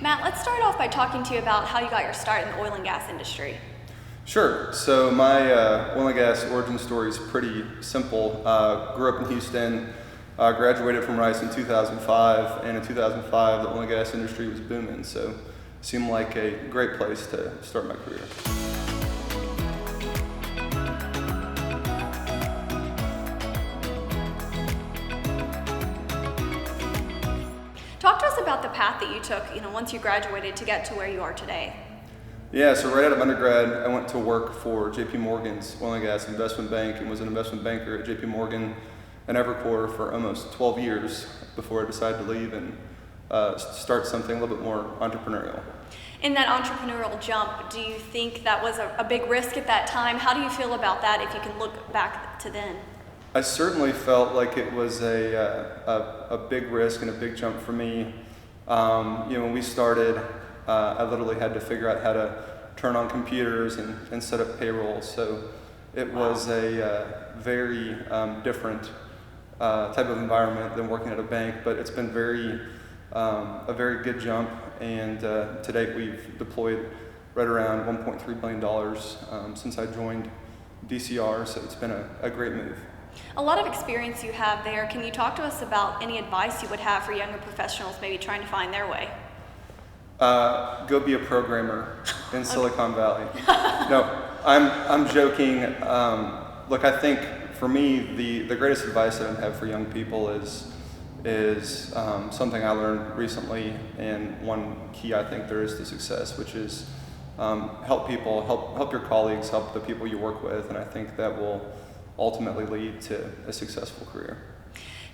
Matt, let's start off by talking to you about how you got your start in the oil and gas industry. Sure. So my oil and gas origin story is pretty simple. Grew up in Houston, graduated from Rice in 2005, and in 2005 the oil and gas industry was booming, so it seemed like a great place to start my career. Talk to us about the path that you took, once you graduated to get to where you are today. Yeah, so right out of undergrad, I went to work for JP Morgan's oil and gas investment bank and was an investment banker at JP Morgan and Evercore for almost 12 years before I decided to leave and start something a little bit more entrepreneurial. In that entrepreneurial jump, do you think that was a big risk at that time? How do you feel about that if you can look back to then? I certainly felt like it was a big risk and a big jump for me. When we started, I literally had to figure out how to turn on computers and set up payroll. So it was a very different type of environment than working at a bank, but it's been a very good jump. And to date, we've deployed right around $1.3 billion since I joined DCR. So it's been a great move. A lot of experience you have there. Can you talk to us about any advice you would have for younger professionals maybe trying to find their way? Go be a programmer in Silicon Valley. No, I'm joking. Look, I think for me, the greatest advice that I have for young people is something I learned recently, and one key I think there is to success, which is help people, help your colleagues, help the people you work with, and I think that will ultimately lead to a successful career.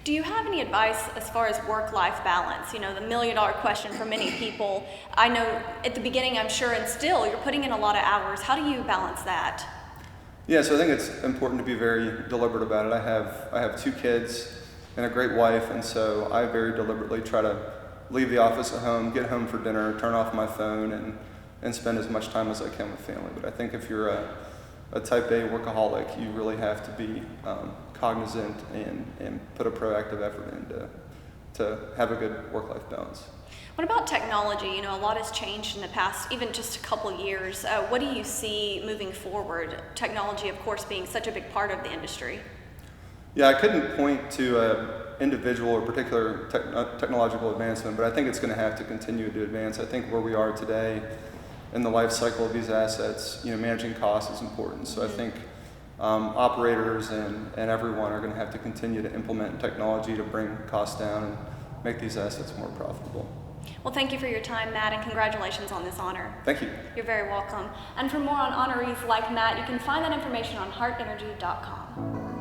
Do you have any advice as far as work-life balance? The million-dollar question for many people. I know at the beginning, I'm sure, and still, you're putting in a lot of hours. How do you balance that? Yeah, so I think it's important to be very deliberate about it. I have 2 kids and a great wife, and so I very deliberately try to leave the office at home, get home for dinner, turn off my phone, and spend as much time as I can with family. But I think if you're a type A workaholic, you really have to be cognizant and put a proactive effort in to have a good work-life balance. What about technology? A lot has changed in the past, even just a couple years. What do you see moving forward? Technology, of course, being such a big part of the industry. Yeah, I couldn't point to an individual or particular technological advancement, but I think it's going to have to continue to advance. I think where we are today in the life cycle of these assets, managing costs is important. So I think operators and everyone are going to have to continue to implement technology to bring costs down and make these assets more profitable. Well, thank you for your time, Matt, and congratulations on this honor. Thank you. You're very welcome. And for more on honorees like Matt, you can find that information on heartenergy.com.